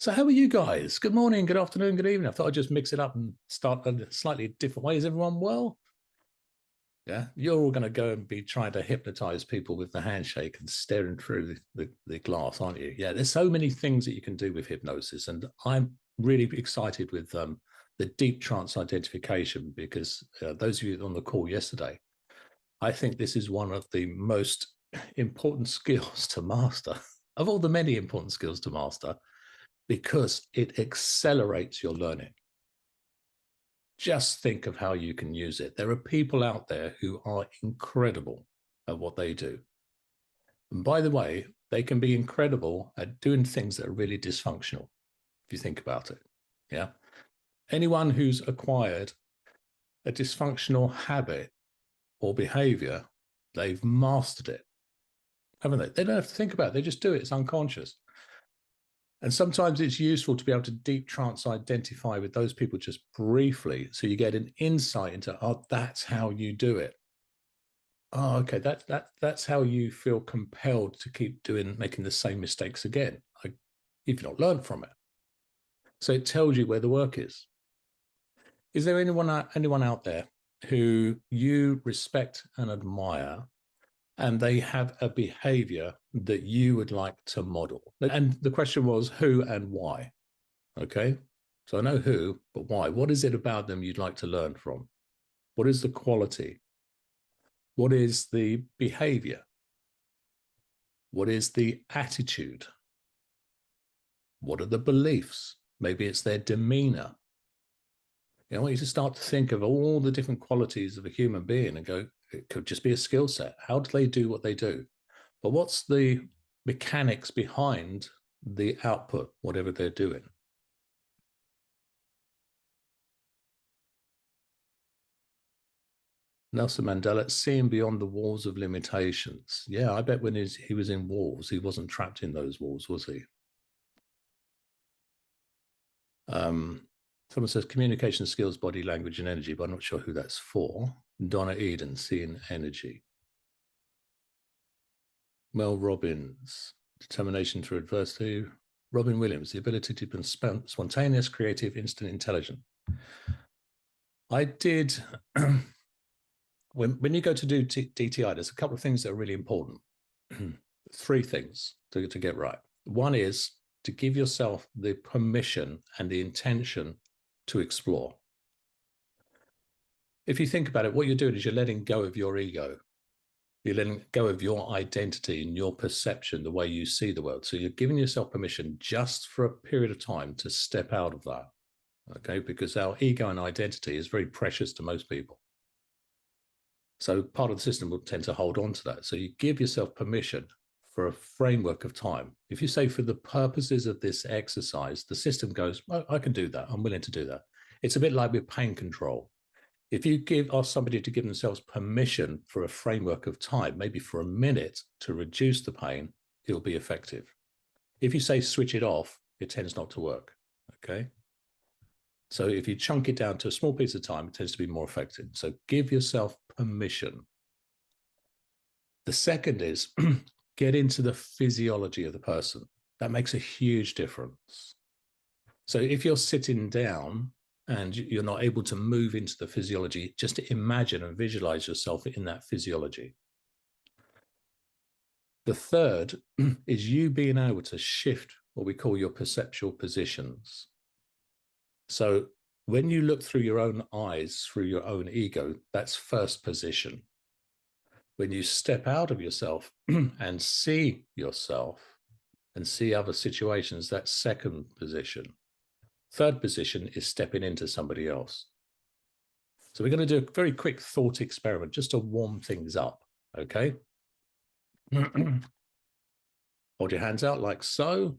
So how are you guys? Good morning, good afternoon, good evening. I thought I'd just mix it up and start a slightly different way. Is everyone well? Yeah, you're all going to go and be trying to hypnotize people with the handshake and staring through the glass, aren't you? Yeah, there's so many things that you can do with hypnosis. And I'm really excited with the deep trance identification because those of you on the call yesterday, I think this is one of the most important skills to master, of all the many important skills to master, because it accelerates your learning. Just think of how you can use it. There are people out there who are incredible at what they do. And by the way, they can be incredible at doing things that are really dysfunctional, if you think about it. Yeah. Anyone who's acquired a dysfunctional habit or behavior, they've mastered it, haven't they? They don't have to think about it. They just do it. It's unconscious. And sometimes it's useful to be able to deep trance identify with those people just briefly, so you get an insight into, oh, that's how you do it. Oh, okay, that's how you feel compelled to keep making the same mistakes again. You've not learned from it. So it tells you where the work is. Is there anyone out there who you respect and admire, and they have a behavior that you would like to model? And the question was who and why. Okay. So I know who, but why? What is it about them you'd like to learn from? What is the quality? What is the behavior? What is the attitude? What are the beliefs? Maybe it's their demeanor. I want you to start to think of all the different qualities of a human being and go, it could just be a skill set. How do they do what they do? But what's the mechanics behind the output, whatever they're doing? Nelson Mandela, seeing beyond the walls of limitations. Yeah, I bet when he was in walls, he wasn't trapped in those walls, was he? Someone says communication skills, body language, and energy, but I'm not sure who that's for. Donna Eden, seeing energy. Mel Robbins, determination through adversity. Robin Williams, the ability to be spontaneous, creative, instant, intelligent. I did, when you go to do DTI, there's a couple of things that are really important. Three things to get right. One is to give yourself the permission and the intention to explore. If you think about it, what you're doing is you're letting go of your ego. You're letting go of your identity and your perception, the way you see the world. So you're giving yourself permission just for a period of time to step out of that, okay? Because our ego and identity is very precious to most people. So part of the system will tend to hold on to that. So you give yourself permission for a framework of time. If you say, for the purposes of this exercise, the system goes, well, I can do that. I'm willing to do that. It's a bit like with pain control. If you ask somebody to give themselves permission for a framework of time, maybe for a minute, to reduce the pain, it'll be effective. If you say switch it off, it tends not to work, okay? So if you chunk it down to a small piece of time, it tends to be more effective. So give yourself permission. The second is get into the physiology of the person. That makes a huge difference. So if you're sitting down and you're not able to move into the physiology, just imagine and visualize yourself in that physiology. The third is you being able to shift what we call your perceptual positions. So when you look through your own eyes, through your own ego, that's first position. When you step out of yourself and see yourself and see other situations, that's second position. Third position is stepping into somebody else. So we're going to do a very quick thought experiment just to warm things up, okay? Hold your hands out like so.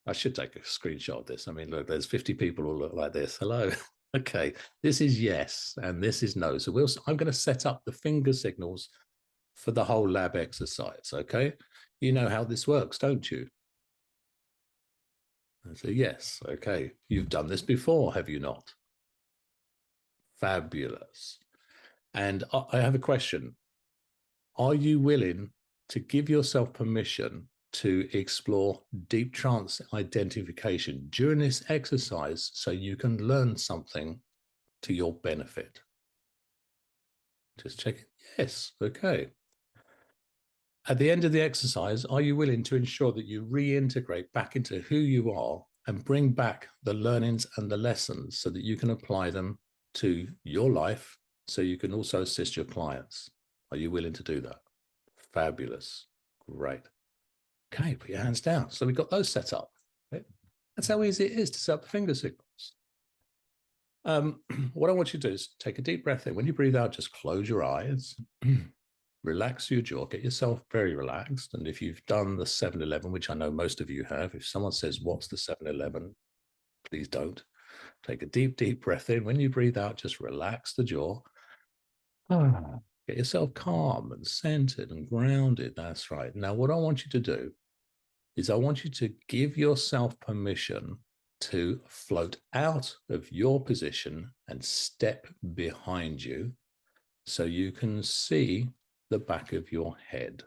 I should take a screenshot of this. I mean, look, there's 50 people who look like this. Hello. Okay, this is yes, and this is no. So I'm going to set up the finger signals for the whole lab exercise, okay? You know how this works, don't you? I say, yes, okay. You've done this before, have you not? Fabulous. And I have a question. Are you willing to give yourself permission to explore deep trance identification during this exercise so you can learn something to your benefit. Just check it. Yes. Okay. At the end of the exercise, are you willing to ensure that you reintegrate back into who you are and bring back the learnings and the lessons so that you can apply them to your life so you can also assist your clients? Are you willing to do that? Fabulous. Great. Okay, put your hands down. So we've got those set up. Okay. That's how easy it is to set up the finger signals. What I want you to do is take a deep breath in. When you breathe out, just close your eyes. Relax your jaw, get yourself very relaxed. And if you've done the 7-Eleven, which I know most of you have, if someone says, what's the 7-Eleven? Please don't. Take a deep, deep breath in. When you breathe out, just relax the jaw. Get yourself calm and centered and grounded. That's right. Now, what I want you to do is I want you to give yourself permission to float out of your position and step behind you so you can see the back of your head.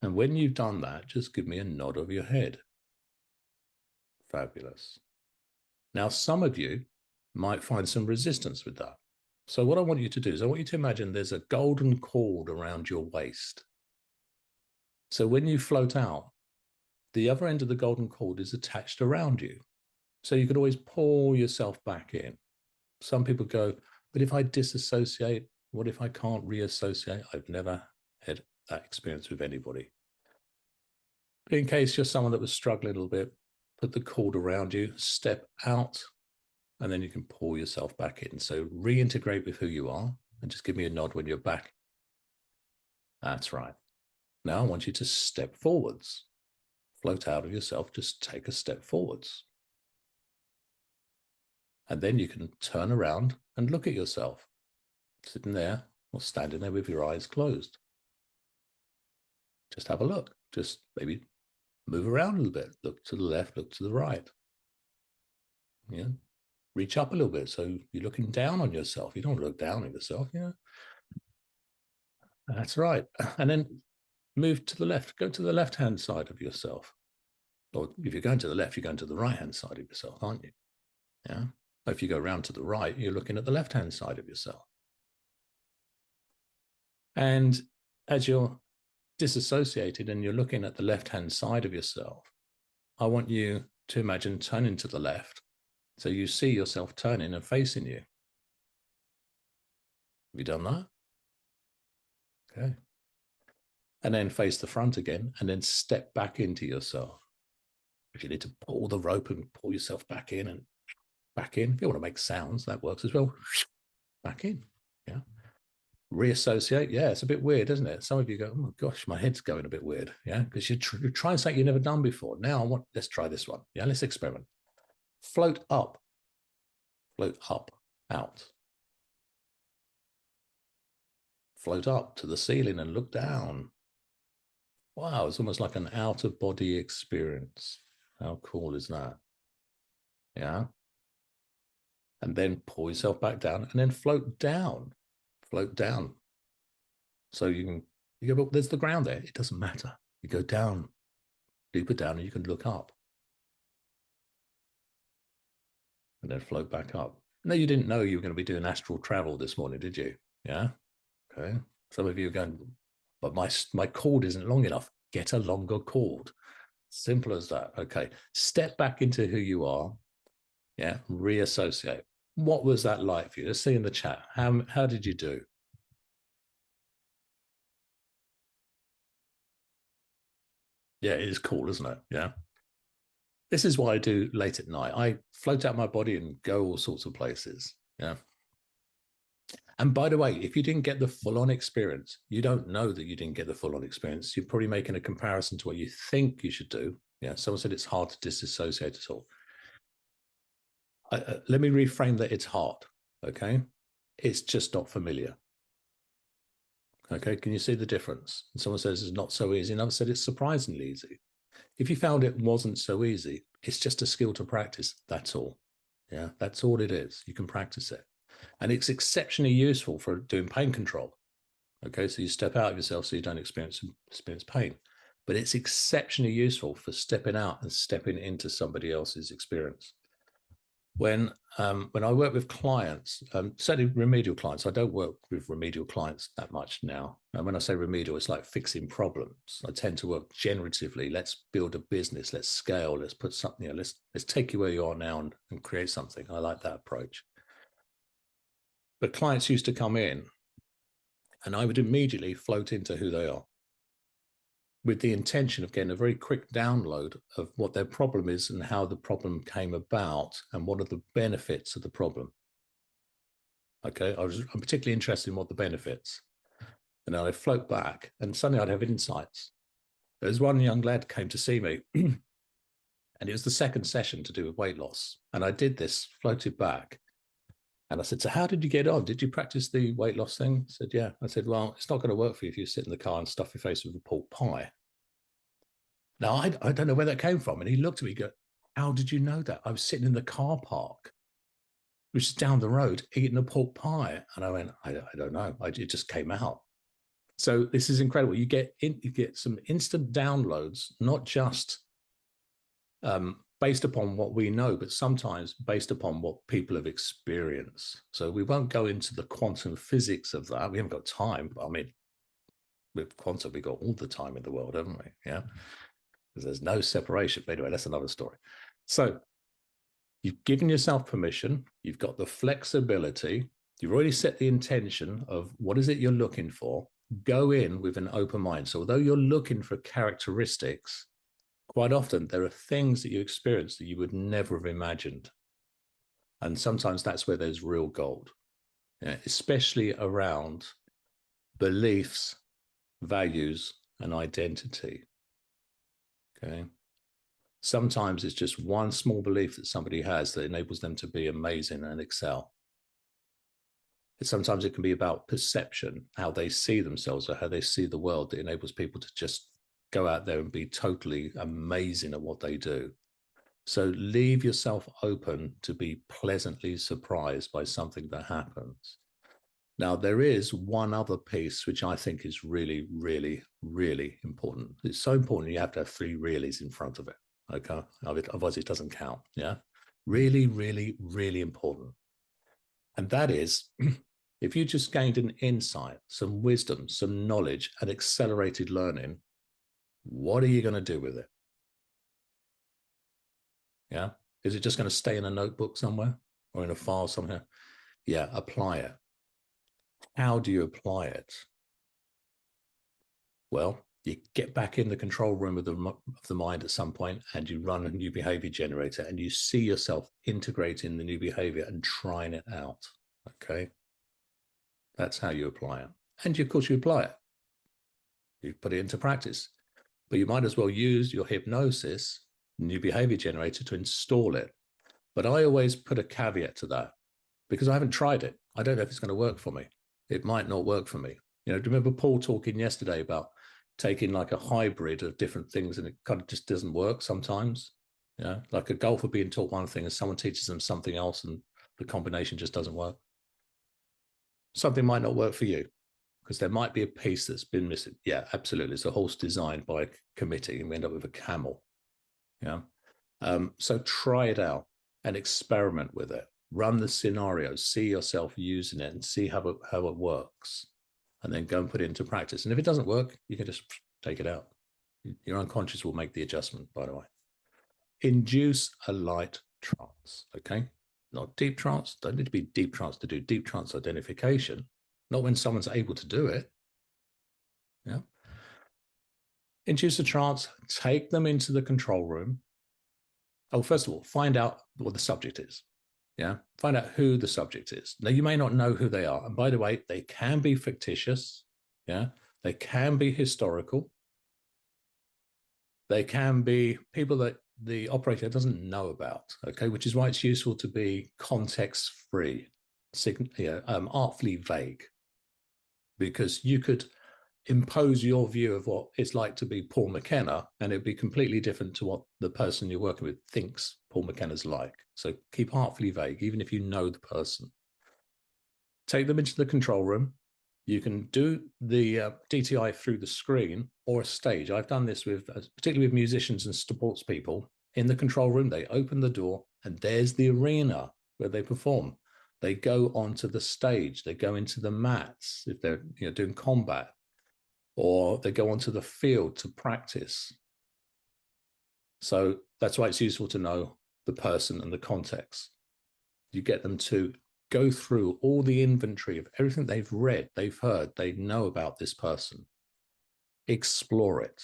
And when you've done that, just give me a nod of your head. Fabulous. Now, some of you might find some resistance with that. So what I want you to do is I want you to imagine there's a golden cord around your waist. So when you float out, the other end of the golden cord is attached around you. So you could always pull yourself back in. Some people go, but if I disassociate, what if I can't reassociate? I've never had that experience with anybody. But in case you're someone that was struggling a little bit, put the cord around you, step out, and then you can pull yourself back in. So reintegrate with who you are and just give me a nod when you're back. That's right. Now I want you to step forwards. Float out of yourself, just take a step forwards. And then you can turn around and look at yourself, sitting there or standing there with your eyes closed. Just have a look. Just maybe move around a little bit. Look to the left, look to the right. Yeah. Reach up a little bit. So you're looking down on yourself. You don't want to look down on yourself. Yeah. That's right. And then move to the left. Go to the left-hand side of yourself. Or if you're going to the left, you're going to the right-hand side of yourself, aren't you? Yeah. If you go around to the right, you're looking at the left-hand side of yourself. And as you're disassociated and you're looking at the left-hand side of yourself, I want you to imagine turning to the left. So you see yourself turning and facing you. Have you done that? Okay. And then face the front again and then step back into yourself. If you need to pull the rope and pull yourself back in and back in, if you want to make sounds, that works as well. Back in. Yeah. Reassociate. Yeah, it's a bit weird, isn't it? Some of you go, oh my gosh, my head's going a bit weird. Yeah, because you're trying something you've never done before. Now let's try this one. Yeah, let's experiment. Float up, out. Float up to the ceiling and look down. Wow, it's almost like an out-of-body experience. How cool is that? Yeah. And then pull yourself back down and then float down. Float down. So you go, well, there's the ground there. It doesn't matter. You go down, deeper down, and you can look up. And then float back up. No, you didn't know you were going to be doing astral travel this morning, did you? Yeah. Okay. Some of you are going, but my cord isn't long enough. Get a longer cord. Simple as that. Okay. Step back into who you are. Yeah. Reassociate. What was that like for you? Let's see in the chat. How did you do? Yeah, it is cool, isn't it? Yeah. This is what I do late at night. I float out my body and go all sorts of places. Yeah. And by the way, if you didn't get the full-on experience, you don't know that you didn't get the full-on experience. You're probably making a comparison to what you think you should do. Yeah. Someone said it's hard to disassociate at all. Let me reframe that. It's hard. Okay. It's just not familiar. Okay. Can you see the difference? And someone says it's not so easy. Another said it's surprisingly easy. If you found it wasn't so easy, it's just a skill to practice. That's all. Yeah. That's all it is. You can practice it. And it's exceptionally useful for doing pain control. Okay. So you step out of yourself so you don't experience pain. but it's exceptionally useful for stepping out and stepping into somebody else's experience. When I work with clients, certainly remedial clients, I don't work with remedial clients that much now. And when I say remedial, it's like fixing problems. I tend to work generatively. Let's build a business. Let's scale. Let's put something. Let's take you where you are now and create something. I like that approach. But clients used to come in, and I would immediately float into who they are, with the intention of getting a very quick download of what their problem is and how the problem came about and what are the benefits of the problem. Okay, I'm particularly interested in what the benefits. And then I'd float back and suddenly I'd have insights. There was one young lad came to see me and it was the second session to do with weight loss. And I did this, floated back. And I said, so how did you get on? Did you practice the weight loss thing? He said, yeah. I said, well, it's not going to work for you if you sit in the car and stuff your face with a pork pie. Now, I don't know where that came from. And he looked at me and go, how did you know that? I was sitting in the car park, which is down the road, eating a pork pie. And I went, I don't know. It just came out. So this is incredible. You get some instant downloads, not just based upon what we know, but sometimes based upon what people have experienced. So we won't go into the quantum physics of that. We haven't got time. I mean, with quantum, we've got all the time in the world, haven't we? Yeah. Because there's no separation. But anyway, that's another story. So you've given yourself permission. You've got the flexibility. You've already set the intention of what is it you're looking for. Go in with an open mind. So although you're looking for characteristics, quite often there are things that you experience that you would never have imagined. And sometimes that's where there's real gold, especially around beliefs, values, and identity. Okay. Sometimes it's just one small belief that somebody has that enables them to be amazing and excel. Sometimes it can be about perception, how they see themselves or how they see the world, that enables people to just go out there and be totally amazing at what they do. So leave yourself open to be pleasantly surprised by something that happens. Now, there is one other piece which I think is really, really, really important. It's so important you have to have 3 reallys in front of it. Okay, otherwise it doesn't count. Yeah, really, really, really important. And that is, if you just gained an insight, some wisdom, some knowledge, and accelerated learning, what are you going to do with it? Yeah, is it just going to stay in a notebook somewhere or in a file somewhere? Yeah, apply it. How do you apply it? Well, you get back in the control room of the mind at some point and you run a new behavior generator and you see yourself integrating the new behavior and trying it out. Okay. That's how you apply it. And of course you apply it. You put it into practice, but you might as well use your hypnosis, new behavior generator, to install it. But I always put a caveat to that because I haven't tried it. I don't know if it's going to work for me. It might not work for me. Do you remember Paul talking yesterday about taking like a hybrid of different things and it kind of just doesn't work sometimes? Yeah, like a golfer being taught one thing and someone teaches them something else and the combination just doesn't work. Something might not work for you because there might be a piece that's been missing. Yeah, absolutely. It's a horse designed by a committee and we end up with a camel. Yeah. So try it out and experiment with it. Run the scenarios, see yourself using it and see how it works. And then go and put it into practice. And if it doesn't work, you can just take it out. Your unconscious will make the adjustment, by the way. Induce a light trance, okay? Not deep trance. Don't need to be deep trance to do deep trance identification. Not when someone's able to do it. Yeah. Induce a trance, take them into the control room. Oh, first of all, find out what the subject is. Yeah. Find out who the subject is. Now, you may not know who they are. And by the way, they can be fictitious. Yeah. They can be historical. They can be people that the operator doesn't know about. Okay. Which is why it's useful to be context free, artfully vague, because you could impose your view of what it's like to be Paul McKenna, and it'd be completely different to what the person you're working with thinks Paul McKenna's like. So keep artfully vague, even if you know the person. Take them into the control room, You can do the DTI through the screen or a stage. I've done this with, particularly with musicians and sports people. In the control room, they open the door and there's the arena where they perform. They go onto the stage. They go into the mats if they're doing combat, or they go onto the field to practice. So that's why it's useful to know the person and the context. You get them to go through all the inventory of everything they've read, they've heard, they know about this person. Explore it.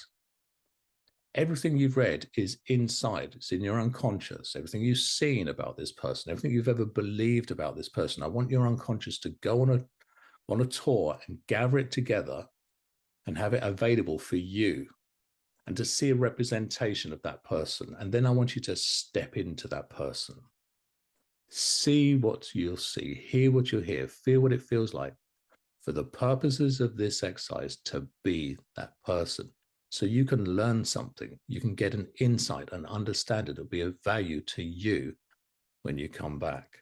Everything you've read is inside, it's in your unconscious. Everything you've seen about this person, everything you've ever believed about this person. I want your unconscious to go on a tour and gather it together and have it available for you, and to see a representation of that person. And then I want you to step into that person. See what you'll see, hear what you'll hear, feel what it feels like, for the purposes of this exercise, to be that person. So you can learn something, you can get an insight and understand it. It'll be of value to you when you come back.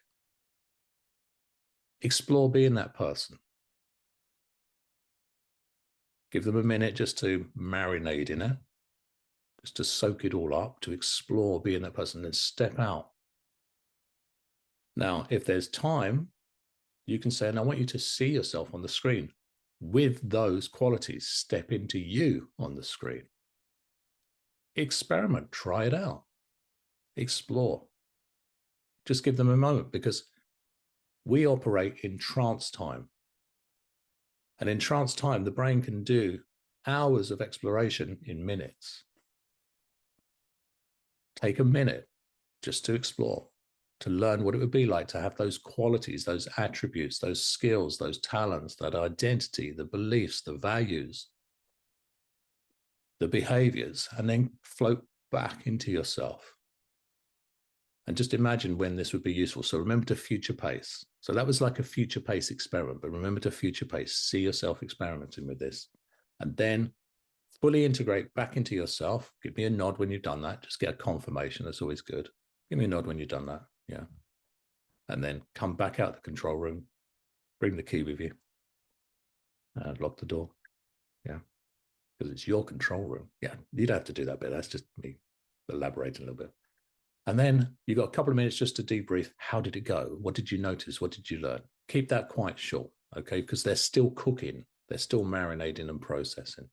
Explore being that person. Give them a minute just to marinate in it, just to soak it all up, to explore being that person, then step out. Now, if there's time, you can say, and I want you to see yourself on the screen with those qualities. Step into you on the screen. Experiment, try it out, explore. Just give them a moment, because we operate in trance time. And in trance time, the brain can do hours of exploration in minutes. Take a minute just to explore, to learn what it would be like to have those qualities, those attributes, those skills, those talents, that identity, the beliefs, the values, the behaviors, and then float back into yourself. And just imagine when this would be useful. So remember to future pace. So that was like a future pace experiment, but remember to future pace. See yourself experimenting with this. And then fully integrate back into yourself. Give me a nod when you've done that. Just get a confirmation. That's always good. Give me a nod when you've done that. Yeah. And then come back out the control room. Bring the key with you. And lock the door. Yeah. Because it's your control room. Yeah. You don't have to do that bit. That's just me elaborating a little bit. And then you got a couple of minutes just to debrief. How did it go? What did you notice? What did you learn? Keep that quite short, okay? Because they're still cooking. They're still marinating and processing.